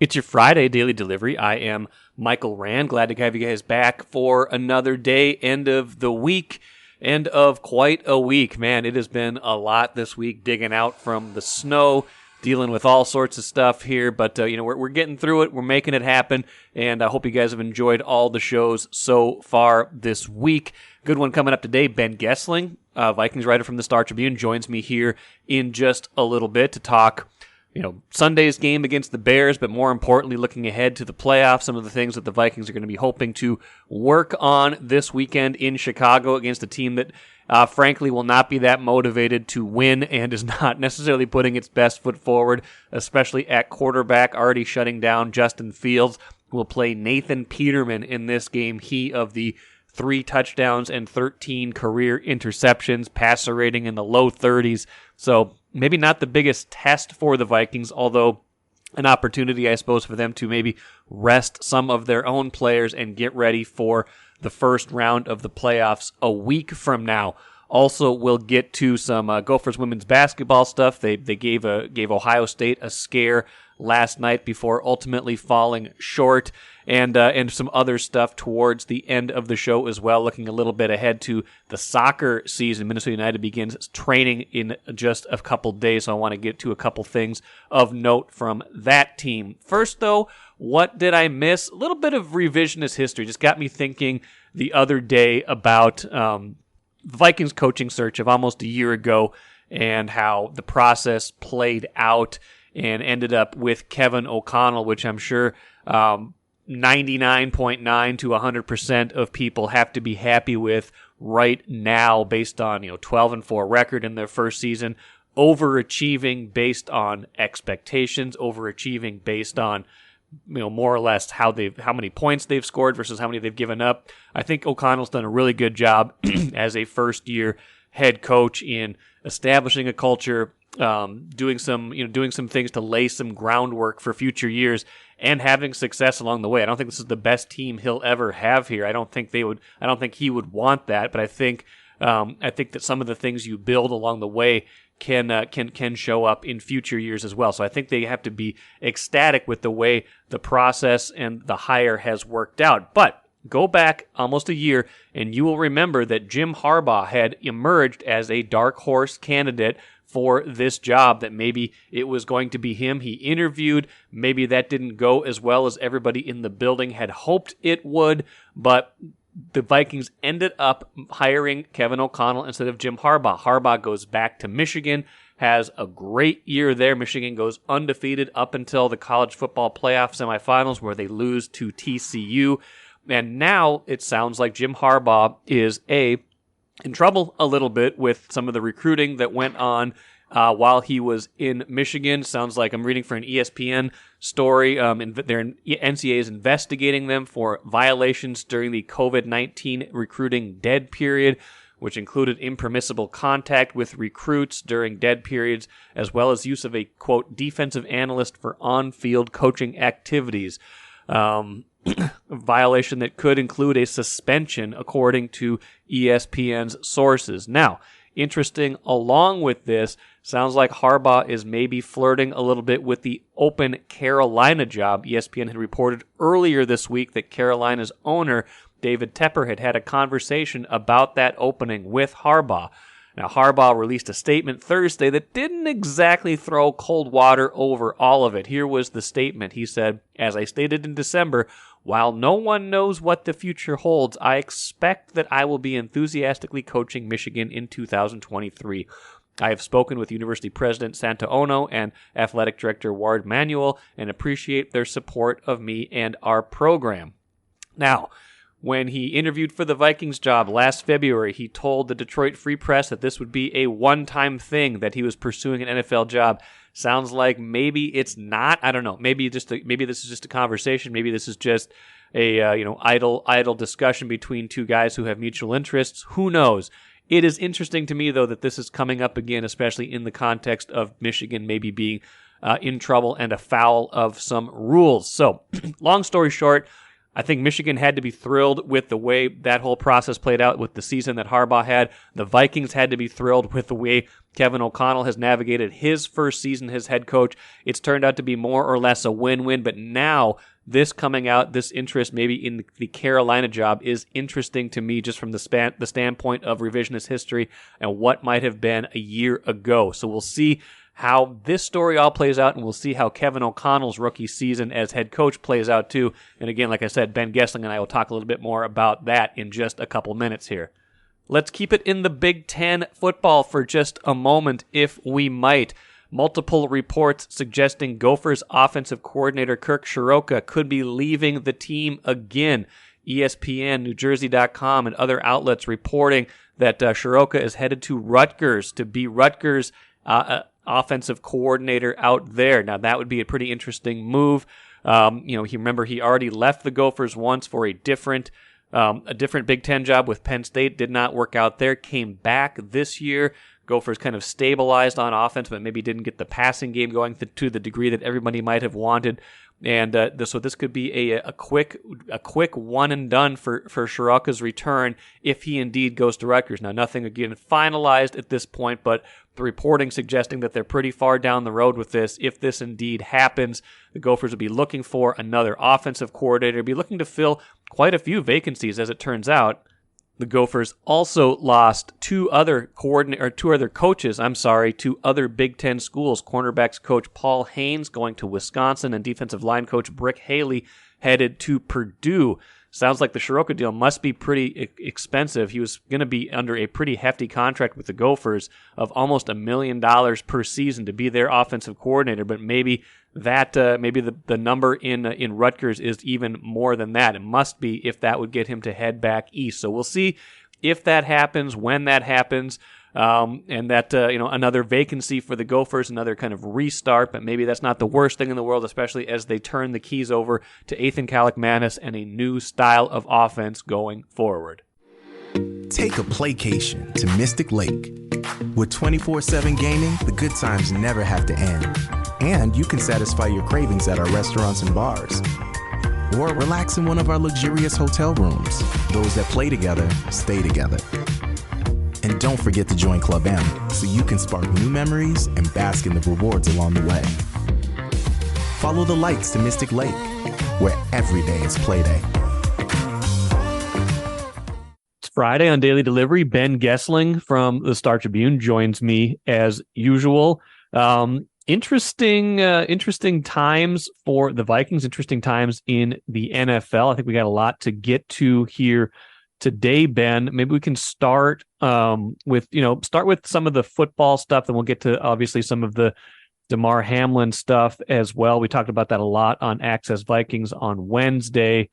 It's your Friday daily delivery. I am Michael Rand. Glad to have you guys back for another day, end of the week, end of quite a week. Man, it has been a lot this week, digging out from the snow, dealing with all sorts of stuff here. But, we're getting through it. We're making it happen. And I hope you guys have enjoyed all the shows so far this week. Good one coming up today. Ben Goessling, Vikings writer from the Star Tribune, joins me here in just a little bit to talk Sunday's game against the Bears, but more importantly, looking ahead to the playoffs, some of the things that the Vikings are going to be hoping to work on this weekend in Chicago against a team that, frankly, will not be that motivated to win and is not necessarily putting its best foot forward, especially at quarterback, already shutting down Justin Fields. Will play Nathan Peterman in this game. He of the 3 touchdowns and 13 career interceptions, passer rating in the low 30s. So maybe not the biggest test for the Vikings, although an opportunity, I suppose, for them to maybe rest some of their own players and get ready for the first round of the playoffs a week from now. Also, we'll get to some Gophers women's basketball stuff. They gave Ohio State a scare last night before ultimately falling short, and some other stuff towards the end of the show as well, looking a little bit ahead to the soccer season. Minnesota United begins training in just a couple days, so I want to get to a couple things of note from that team. First, though, what did I miss? A little bit of revisionist history just got me thinking the other day about the Vikings coaching search of almost a year ago and how the process played out and ended up with Kevin O'Connell, which I'm sure 99.9 to 100% of people have to be happy with right now based on 12-4 record in their first season, overachieving based on expectations, overachieving based on more or less how many points they've scored versus how many they've given up. I think O'Connell's done a really good job as a first-year head coach in establishing a culture, doing some things to lay some groundwork for future years, and having success along the way. I don't think this is the best team he'll ever have here. I don't think he would want that, but I think that some of the things you build along the way can show up in future years as well. So I think they have to be ecstatic with the way the process and the hire has worked out. But go back almost a year, and you will remember that Jim Harbaugh had emerged as a dark horse candidate for this job, that maybe it was going to be him. He interviewed. Maybe that didn't go as well as everybody in the building had hoped it would, but the Vikings ended up hiring Kevin O'Connell instead of Jim Harbaugh. Harbaugh goes back to Michigan, has a great year there. Michigan goes undefeated up until the college football playoff semifinals where they lose to TCU. And now it sounds like Jim Harbaugh is in trouble a little bit with some of the recruiting that went on while he was in Michigan. Sounds like I'm reading for an ESPN story. NCAA is investigating them for violations during the COVID-19 recruiting dead period, which included impermissible contact with recruits during dead periods, as well as use of a, quote, defensive analyst for on-field coaching activities. Violation that could include a suspension, according to ESPN's sources. Now, interesting, along with this, sounds like Harbaugh is maybe flirting a little bit with the open Carolina job. ESPN had reported earlier this week that Carolina's owner, David Tepper, had a conversation about that opening with Harbaugh. Now, Harbaugh released a statement Thursday that didn't exactly throw cold water over all of it. Here was the statement. He said, "As I stated in December, while no one knows what the future holds, I expect that I will be enthusiastically coaching Michigan in 2023. I have spoken with University President Santa Ono and Athletic Director Ward Manuel and appreciate their support of me and our program." Now, when he interviewed for the Vikings job last February, he told the Detroit Free Press that this would be a one-time thing, that he was pursuing an NFL job. Sounds like maybe it's not. I don't know. Maybe this is just a conversation. Maybe this is just a idle discussion between two guys who have mutual interests. Who knows? It is interesting to me, though, that this is coming up again, especially in the context of Michigan maybe being in trouble and afoul of some rules. So, long story short, I think Michigan had to be thrilled with the way that whole process played out with the season that Harbaugh had. The Vikings had to be thrilled with the way Kevin O'Connell has navigated his first season as head coach. It's turned out to be more or less a win-win, but now this coming out, this interest maybe in the Carolina job is interesting to me just from the standpoint of revisionist history and what might have been a year ago. So we'll see how this story all plays out, and we'll see how Kevin O'Connell's rookie season as head coach plays out too. And again, like I said, Ben Goessling and I will talk a little bit more about that in just a couple minutes here. Let's keep it in the Big Ten football for just a moment, if we might. Multiple reports suggesting Gophers offensive coordinator Kirk Ciarrocca could be leaving the team again. ESPN, NewJersey.com, and other outlets reporting that Ciarrocca is headed to Rutgers to be Rutgers' offensive coordinator out there. Now, that would be a pretty interesting move. He already left the Gophers once for a different Big Ten job with Penn State. Did not work out there. Came back this year. Gophers kind of stabilized on offense, but maybe didn't get the passing game going to the degree that everybody might have wanted. And so this could be a quick one and done for Ciarrocca's return if he indeed goes to Rutgers. Now, nothing again finalized at this point, but the reporting suggesting that they're pretty far down the road with this. If this indeed happens, the Gophers will be looking for another offensive coordinator, be looking to fill quite a few vacancies, as it turns out. The Gophers also lost two other coaches to other Big Ten schools. Cornerbacks coach Paul Haynes going to Wisconsin, and defensive line coach Brick Haley headed to Purdue. Sounds like the Ciarrocca deal must be pretty expensive. He was going to be under a pretty hefty contract with the Gophers of almost $1 million per season to be their offensive coordinator, but maybe the number in Rutgers is even more than that. It must be if that would get him to head back east. So we'll see if that happens, when that happens, and that another vacancy for the Gophers, another kind of restart. But maybe that's not the worst thing in the world, especially as they turn the keys over to Ethan Kaliakmanis and a new style of offense going forward. Take a playcation to Mystic Lake. With 24/7 gaming, the good times never have to end. And you can satisfy your cravings at our restaurants and bars. Or relax in one of our luxurious hotel rooms. Those that play together, stay together. And don't forget to join Club M so you can spark new memories and bask in the rewards along the way. Follow the lights to Mystic Lake, where every day is play day. It's Friday on Daily Delivery. Ben Goessling from the Star Tribune joins me as usual. Interesting times for the Vikings, interesting times in the NFL. I think we got a lot to get to here today, Ben. Maybe we can start with some of the football stuff, then we'll get to obviously some of the Damar Hamlin stuff as well. We talked about that a lot on Access Vikings on Wednesday.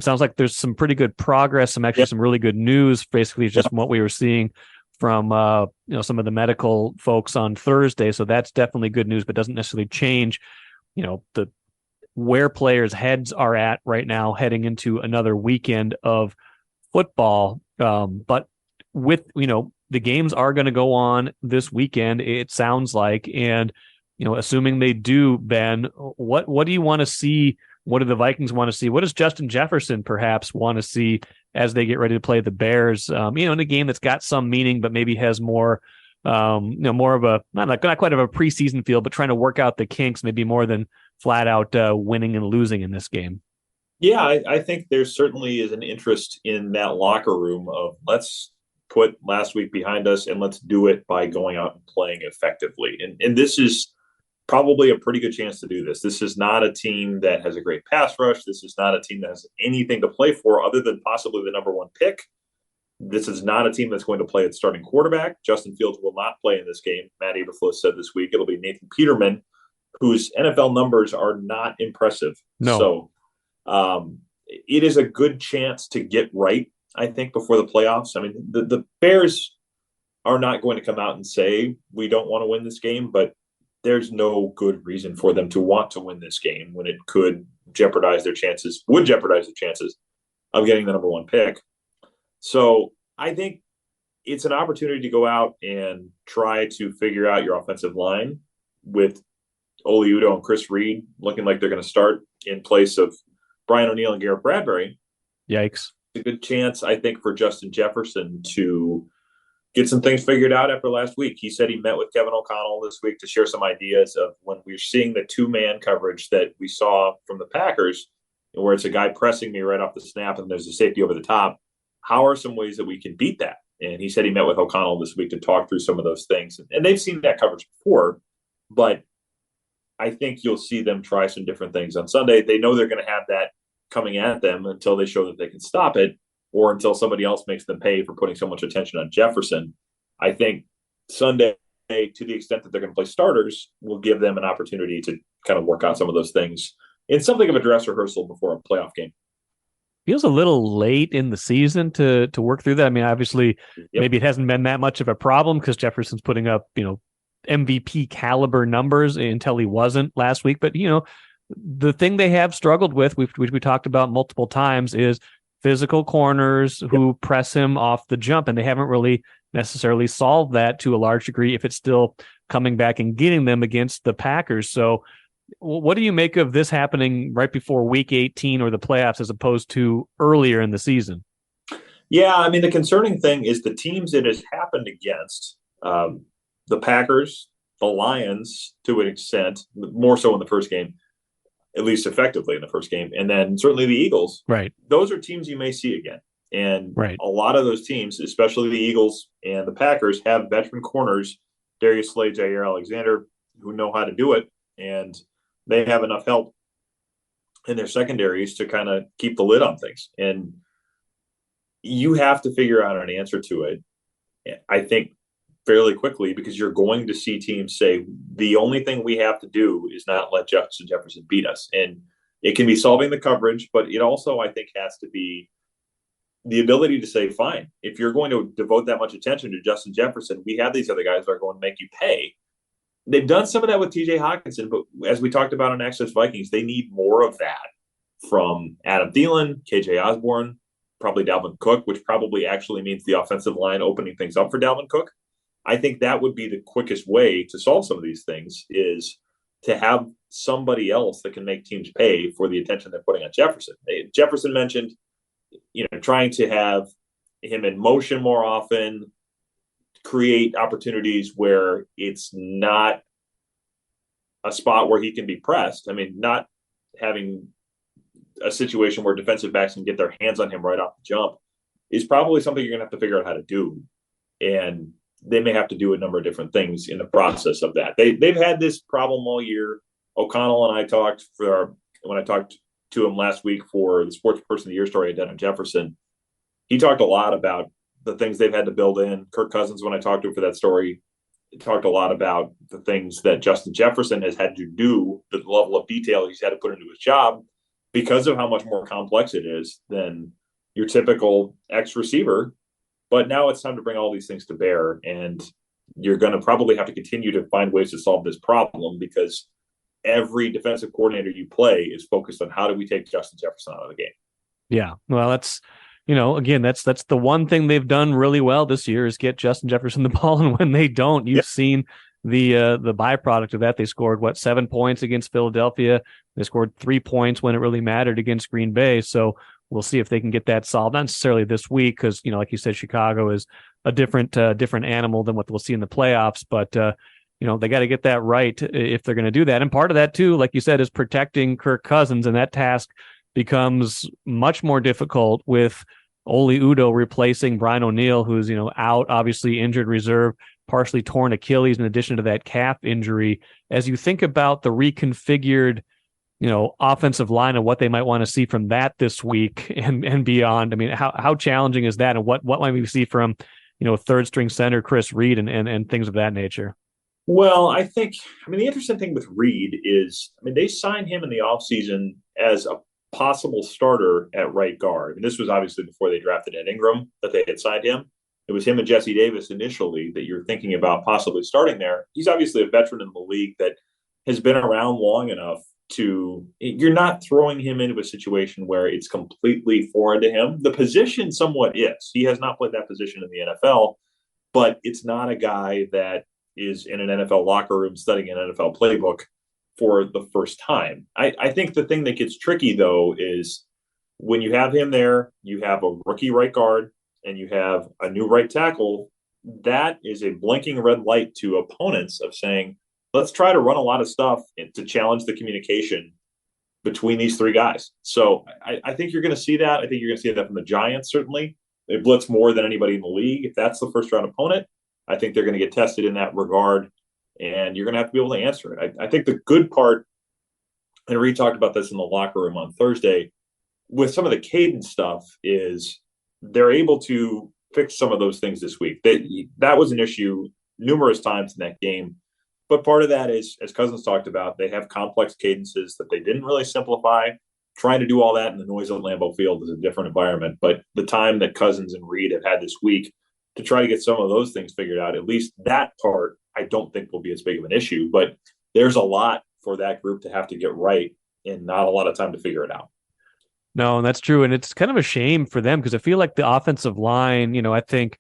Sounds like there's some pretty good progress, some really good news, basically just from what we were seeing from some of the medical folks on Thursday. So that's definitely good news, but doesn't necessarily change the where players' heads are at right now heading into another weekend of football. But with the games are going to go on this weekend, it sounds like, and assuming they do, Ben, what do you want to see? What do the Vikings want to see? What does Justin Jefferson perhaps want to see as they get ready to play the Bears? In a game that's got some meaning, but maybe has more of a not quite of a preseason feel, but trying to work out the kinks, maybe more than flat out winning and losing in this game. Yeah, I think there certainly is an interest in that locker room of let's put last week behind us and let's do it by going out and playing effectively. And this is probably a pretty good chance to do this. This is not a team that has a great pass rush. This is not a team that has anything to play for other than possibly the number one pick. This is not a team that's going to play its starting quarterback. Justin Fields will not play in this game. Matt Eberflus said this week it'll be Nathan Peterman, whose NFL numbers are not impressive. No. So it is a good chance to get right, I think, before the playoffs. I mean, the Bears are not going to come out and say we don't want to win this game, but there's no good reason for them to want to win this game when it would jeopardize their chances of getting the number one pick. So I think it's an opportunity to go out and try to figure out your offensive line with Oli Udoh and Chris Reed looking like they're going to start in place of Brian O'Neill and Garrett Bradbury, Yikes. it's a good chance, I think, for Justin Jefferson to get some things figured out after last week. He said he met with Kevin O'Connell this week to share some ideas of when we're seeing the two-man coverage that we saw from the Packers, where it's a guy pressing me right off the snap and there's a safety over the top. How are some ways that we can beat that? And he said he met with O'Connell this week to talk through some of those things. And they've seen that coverage before, but I think you'll see them try some different things on Sunday. They know they're going to have that coming at them until they show that they can stop it, or until somebody else makes them pay for putting so much attention on Jefferson. I think Sunday, to the extent that they're going to play starters, will give them an opportunity to kind of work out some of those things in something of a dress rehearsal before a playoff game. Feels a little late in the season to work through that. I mean, obviously, maybe it hasn't been that much of a problem because Jefferson's putting up, MVP caliber numbers until he wasn't last week. But, the thing they have struggled with, which we talked about multiple times, is physical corners who press him off the jump. And they haven't really necessarily solved that to a large degree if it's still coming back and getting them against the Packers. So what do you make of this happening right before week 18 or the playoffs as opposed to earlier in the season? Yeah, I mean, the concerning thing is the teams it has happened against, the Packers, the Lions, to an extent, more so in the first game, at least effectively in the first game, and then certainly the Eagles. Right. Those are teams you may see again. And right. A lot of those teams, especially the Eagles and the Packers, have veteran corners, Darius Slay, Jair Alexander, who know how to do it. And they have enough help in their secondaries to kind of keep the lid on things. And you have to figure out an answer to it, I think, fairly quickly, because you're going to see teams say, the only thing we have to do is not let Justin Jefferson beat us. And it can be solving the coverage, but it also, I think, has to be the ability to say, fine, if you're going to devote that much attention to Justin Jefferson, we have these other guys that are going to make you pay. They've done some of that with TJ Hawkinson, but as we talked about on Access Vikings, they need more of that from Adam Thielen, KJ Osborne, probably Dalvin Cook, which probably actually means the offensive line opening things up for Dalvin Cook. I think that would be the quickest way to solve some of these things, is to have somebody else that can make teams pay for the attention they're putting on Jefferson. Jefferson mentioned, trying to have him in motion more often, create opportunities where it's not a spot where he can be pressed. I mean, not having a situation where defensive backs can get their hands on him right off the jump is probably something you're going to have to figure out how to do. And they may have to do a number of different things in the process of that. They've had this problem all year. O'Connell and I talked when I talked to him last week for the Sports Person of the Year story I did on Jefferson. He talked a lot about the things they've had to build in. Kirk Cousins, when I talked to him for that story, talked a lot about the things that Justin Jefferson has had to do, the level of detail he's had to put into his job because of how much more complex it is than your typical ex-receiver. But now it's time to bring all these things to bear, and you're going to probably have to continue to find ways to solve this problem, because every defensive coordinator you play is focused on how do we take Justin Jefferson out of the game. Yeah, well, that's again, that's the one thing they've done really well this year is get Justin Jefferson the ball, and when they don't, you've seen the byproduct of that. They scored 7 points against Philadelphia. They scored 3 points when it really mattered against Green Bay. So we'll see if they can get that solved. Not necessarily this week, because like you said, Chicago is a different animal than what we'll see in the playoffs. But they got to get that right if they're going to do that. And part of that too, like you said, is protecting Kirk Cousins, and that task becomes much more difficult with Oli Udoh replacing Brian O'Neill, who's out, obviously injured reserve, partially torn Achilles, in addition to that calf injury. As you think about the reconfigured offensive line and what they might want to see from that this week and beyond, I mean, how challenging is that, and what might we see from third string center Chris Reed and things of that nature? Well, the interesting thing with Reed is, they signed him in the offseason as a possible starter at right guard. And this was obviously before they drafted Ed Ingram that they had signed him. It was him and Jesse Davis initially that you're thinking about possibly starting there. He's obviously a veteran in the league that has been around long enough you're not throwing him into a situation where it's completely foreign to him. The position somewhat is. He has not played that position in the NFL, but it's not a guy that is in an NFL locker room studying an NFL playbook for the first time. I think the thing that gets tricky, though, is when you have him there, you have a rookie right guard, and you have a new right tackle. That is a blinking red light to opponents of saying, let's try to run a lot of stuff to challenge the communication between these three guys. So I think you're going to see that. I think you're going to see that from the Giants, certainly. They blitz more than anybody in the league. If that's the first round opponent, I think they're going to get tested in that regard, and you're going to have to be able to answer it. I think the good part, and Reed talked about this in the locker room on Thursday, with some of the cadence stuff, is they're able to fix some of those things this week. That was an issue numerous times in that game. But part of that is, as Cousins talked about, they have complex cadences that they didn't really simplify. Trying to do all that in the noise of Lambeau Field is a different environment. But the time that Cousins and Reed have had this week to try to get some of those things figured out, at least that part, I don't think will be as big of an issue. But there's a lot for that group to have to get right and not a lot of time to figure it out. No, that's true. And it's kind of a shame for them because I feel like the offensive line, I think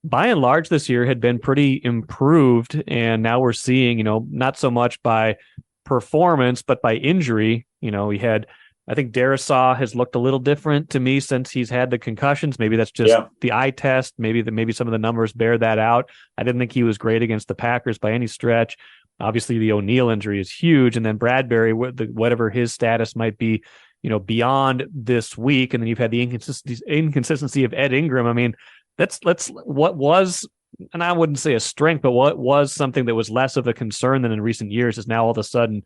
by and large this year had been pretty improved. And now we're seeing, not so much by performance, but by injury. We had, I think Darisaw has looked a little different to me since he's had the concussions. Maybe that's just the eye test. Maybe some of the numbers bear that out. I didn't think he was great against the Packers by any stretch. Obviously, the O'Neal injury is huge. And then Bradbury, whatever his status might be, beyond this week. And then you've had the inconsistency of Ed Ingram. I mean, what was, and I wouldn't say a strength, but what was something that was less of a concern than in recent years is now all of a sudden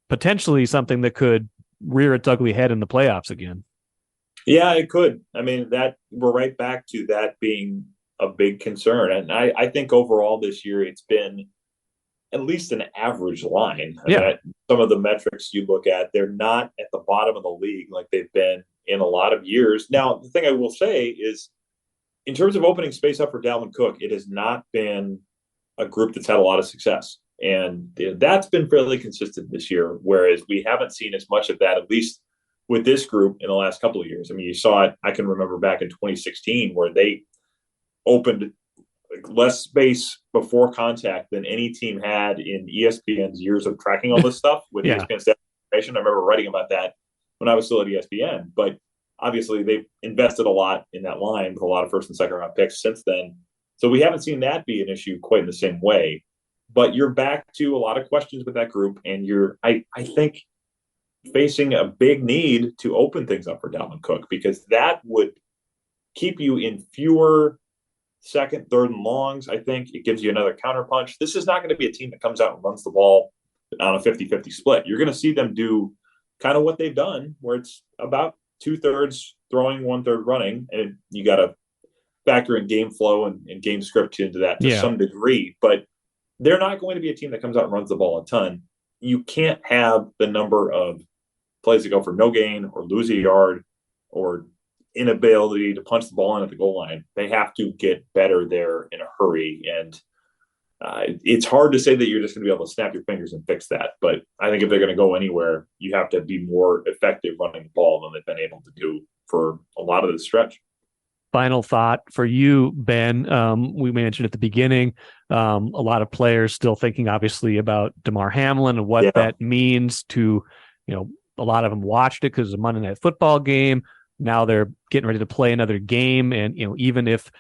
potentially something that could rear its ugly head in the playoffs again. Yeah, it could. I mean, that we're right back to that being a big concern. And I think overall this year it's been at least an average line. I mean, some of the metrics you look at, they're not at the bottom of the league like they've been in a lot of years. Now, the thing I will say is, in terms of opening space up for Dalvin Cook, it has not been a group that's had a lot of success. And that's been fairly consistent this year, whereas we haven't seen as much of that, at least with this group in the last couple of years. I mean, you saw it, I can remember back in 2016 where they opened less space before contact than any team had in ESPN's years of tracking all this stuff with ESPN stat information. I remember writing about that when I was still at ESPN. But obviously, they've invested a lot in that line with a lot of first and second round picks since then. So we haven't seen that be an issue quite in the same way. But you're back to a lot of questions with that group, and I think, facing a big need to open things up for Dalvin Cook, because that would keep you in fewer second, third, and longs. I think it gives you another counterpunch. This is not going to be a team that comes out and runs the ball on a 50-50 split. You're going to see them do kind of what they've done, where it's about 2/3 throwing, 1/3 running, and you got to factor in game flow and game script into that to some degree. But they're not going to be a team that comes out and runs the ball a ton. You can't have the number of plays that go for no gain or lose a yard or inability to punch the ball in at the goal line. They have to get better there in a hurry. And it's hard to say that you're just going to be able to snap your fingers and fix that. But I think if they're going to go anywhere, you have to be more effective running the ball than they've been able to do for a lot of the stretch. Final thought for you, Ben. We mentioned at the beginning, a lot of players still thinking, obviously, about Damar Hamlin and what that means to, a lot of them watched it because it's a Monday Night Football game. Now they're getting ready to play another game. And, even if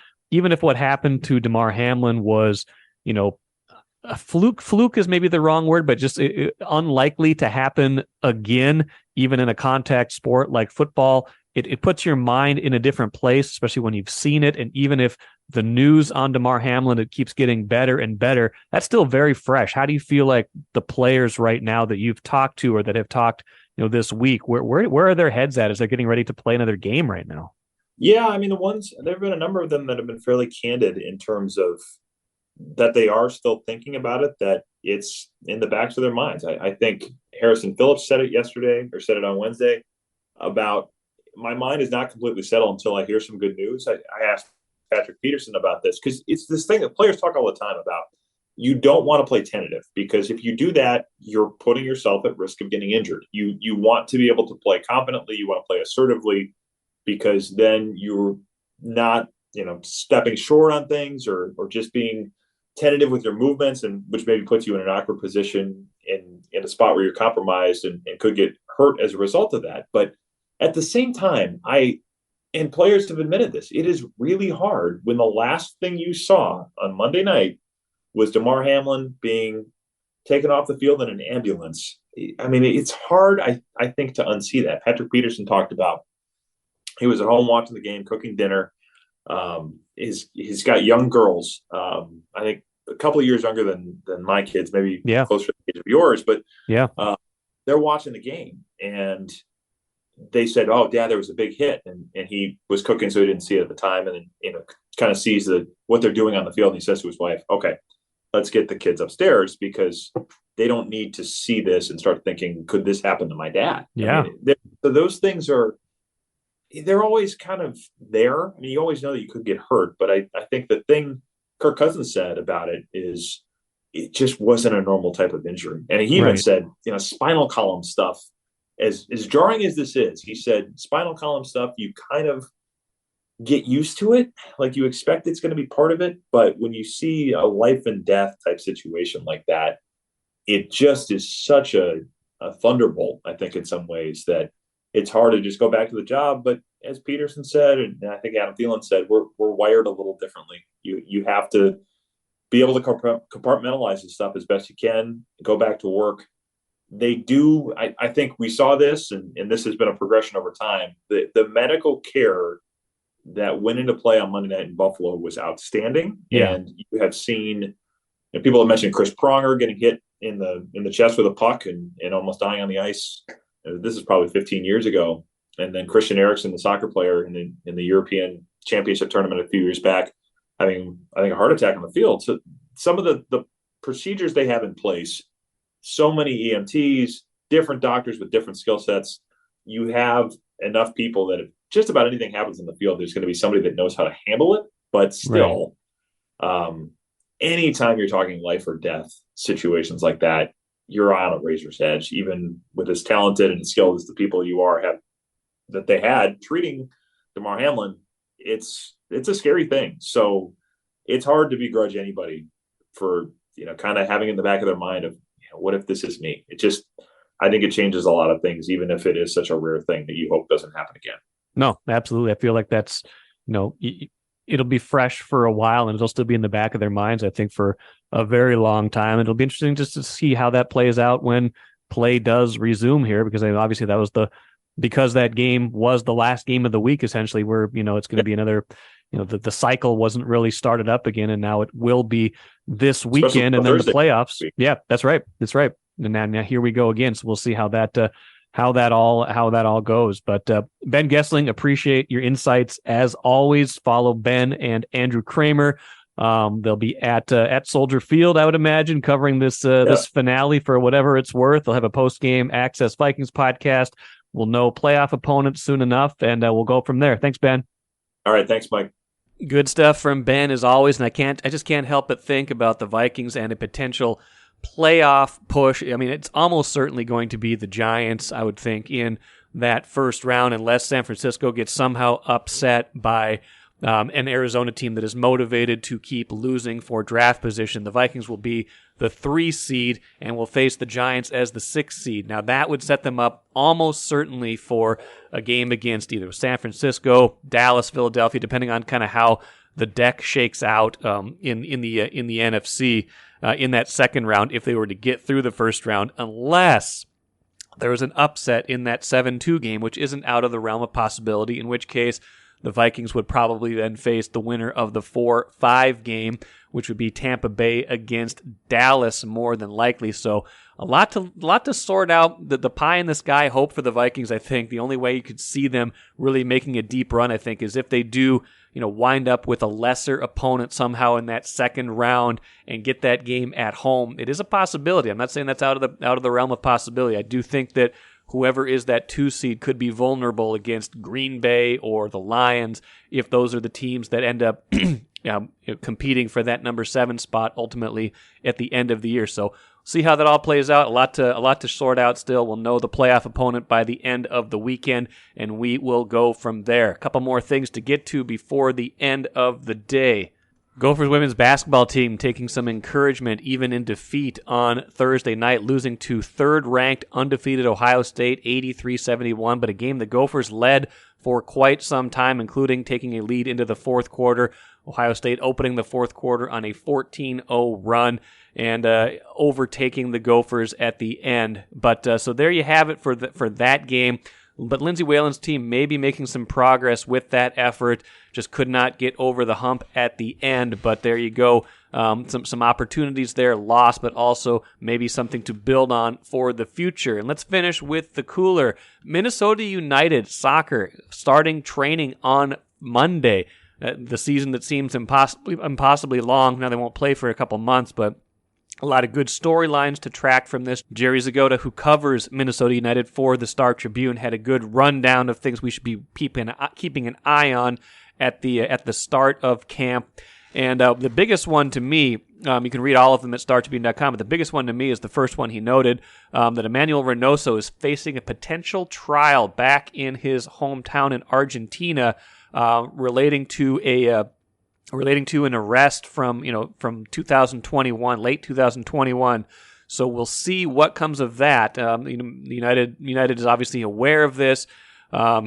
what happened to Damar Hamlin was, a fluke is maybe the wrong word, but just unlikely to happen again, even in a contact sport like football, it puts your mind in a different place, especially when you've seen it. And even if the news on Damar Hamlin, it keeps getting better and better, that's still very fresh. How do you feel like the players right now that you've talked to or that have talked, this week, where are their heads at as they're getting ready to play another game right now? Yeah, I mean, there have been a number of them that have been fairly candid in terms of that they are still thinking about it, that it's in the backs of their minds. I think Harrison Phillips said it on Wednesday about, my mind is not completely settled until I hear some good news. I asked Patrick Peterson about this because it's this thing that players talk all the time about. You don't want to play tentative, because if you do that, you're putting yourself at risk of getting injured. You want to be able to play confidently. You want to play assertively, because then you're not, stepping short on things or just being tentative with your movements, and which maybe puts you in an awkward position in a spot where you're compromised and could get hurt as a result of that. But at the same time, and players have admitted this, it is really hard when the last thing you saw on Monday night was Damar Hamlin being taken off the field in an ambulance. I mean, it's hard, I think, to unsee that. Patrick Peterson talked about he was at home watching the game, cooking dinner. He's got young girls, I think a couple of years younger than my kids, maybe closer to the age of yours, but they're watching the game. And they said, "Oh, Dad, there was a big hit," and he was cooking, so he didn't see it at the time. And then, kind of sees what they're doing on the field, and he says to his wife, "Okay, let's get the kids upstairs because they don't need to see this and start thinking, could this happen to my dad?" Yeah. I mean, so those things they're always kind of there. I mean, you always know that you could get hurt, but I think the thing Kirk Cousins said about it is it just wasn't a normal type of injury, and he even said, spinal column stuff. As jarring as this is, he said, spinal column stuff, you kind of get used to it. Like you expect it's going to be part of it. But when you see a life and death type situation like that, it just is such a thunderbolt, I think, in some ways, that it's hard to just go back to the job. But as Peterson said, and I think Adam Thielen said, we're wired a little differently. You have to be able to compartmentalize this stuff as best you can, go back to work. They do. I think we saw this, and this has been a progression over time. The medical care that went into play on Monday night in Buffalo was outstanding. Yeah. And you have seen, people have mentioned Chris Pronger getting hit in the chest with a puck and almost dying on the ice. This is probably 15 years ago. And then Christian Eriksen, the soccer player in the European Championship tournament a few years back, having, I think, a heart attack on the field. So some of the procedures they have in place, so many EMTs, different doctors with different skill sets. You have enough people that if just about anything happens in the field, there's going to be somebody that knows how to handle it. But still, anytime you're talking life or death situations like that, you're on a razor's edge. Even with as talented and skilled as the people you that they had treating Damar Hamlin, it's a scary thing. So it's hard to begrudge anybody for kind of having in the back of their mind of, what if this is me? I think it changes a lot of things, even if it is such a rare thing that you hope doesn't happen again. No, absolutely. I feel like that's, it'll be fresh for a while and it'll still be in the back of their minds, I think, for a very long time. It'll be interesting just to see how that plays out when play does resume here, because obviously that was because that game was the last game of the week, essentially, where, it's going to be another, the cycle wasn't really started up again, and now it will be this weekend, and then the playoffs. Yeah, that's right. That's right. And now here we go again. So we'll see how that all goes. But Ben Goessling, appreciate your insights as always. Follow Ben and Andrew Kramer. They'll be at Soldier Field, I would imagine, covering this finale for whatever it's worth. They'll have a post-game Access Vikings podcast. We'll know playoff opponents soon enough, and we'll go from there. Thanks, Ben. All right, thanks, Mike. Good stuff from Ben as always, and I just can't help but think about the Vikings and a potential playoff push. I mean, it's almost certainly going to be the Giants, I would think, in that first round, unless San Francisco gets somehow upset by an Arizona team that is motivated to keep losing for draft position. The Vikings will be the 3 seed and will face the Giants as the 6 seed. Now, that would set them up almost certainly for a game against either San Francisco, Dallas, Philadelphia, depending on kind of how the deck shakes out in the NFC in that second round, if they were to get through the first round, unless there was an upset in that 7-2 game, which isn't out of the realm of possibility, in which case the Vikings would probably then face the winner of the 4-5 game, which would be Tampa Bay against Dallas, more than likely. So a lot to sort out. The pie in the sky hope for the Vikings, I think. The only way you could see them really making a deep run, I think, is if they do wind up with a lesser opponent somehow in that second round and get that game at home. It is a possibility. I'm not saying that's out of the realm of possibility. I do think that whoever is that 2 seed could be vulnerable against Green Bay or the Lions if those are the teams that end up competing for that number 7 spot ultimately at the end of the year. So see how that all plays out. A lot to sort out still. We'll know the playoff opponent by the end of the weekend, and we will go from there. A couple more things to get to before the end of the day. Gophers women's basketball team taking some encouragement even in defeat on Thursday night, losing to third-ranked undefeated Ohio State 83-71, but a game the Gophers led for quite some time, including taking a lead into the fourth quarter. Ohio State opening the fourth quarter on a 14-0 run and overtaking the Gophers at the end. But so there you have it for that game. But Lindsay Whalen's team may be making some progress with that effort. Just could not get over the hump at the end. But there you go. Some opportunities there lost, but also maybe something to build on for the future. And let's finish with the cooler. Minnesota United soccer starting training on Monday. The season that seems impossibly long. Now they won't play for a couple months, but a lot of good storylines to track from this. Jerry Zgoda, who covers Minnesota United for the Star Tribune, had a good rundown of things we should be keeping an eye on at the start of camp. And the biggest one to me, you can read all of them at StarTribune.com, but the biggest one to me is the first one he noted, that Emmanuel Reynoso is facing a potential trial back in his hometown in Argentina, relating to an arrest from 2021, late 2021. So we'll see what comes of that. United is obviously aware of this.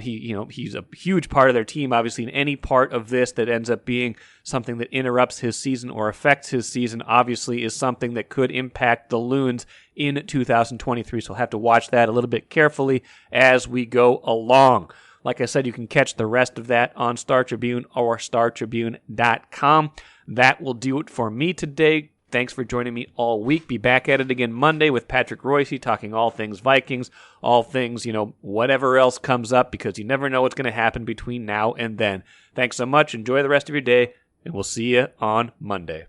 He's a huge part of their team, obviously, in any part of this that ends up being something that interrupts his season or affects his season, obviously, is something that could impact the Loons in 2023. So we'll have to watch that a little bit carefully as we go along. Like I said, you can catch the rest of that on Star Tribune or StarTribune.com. That will do it for me today. Thanks for joining me all week. Be back at it again Monday with Patrick Royce talking all things Vikings, all things, whatever else comes up, because you never know what's going to happen between now and then. Thanks so much. Enjoy the rest of your day, and we'll see you on Monday.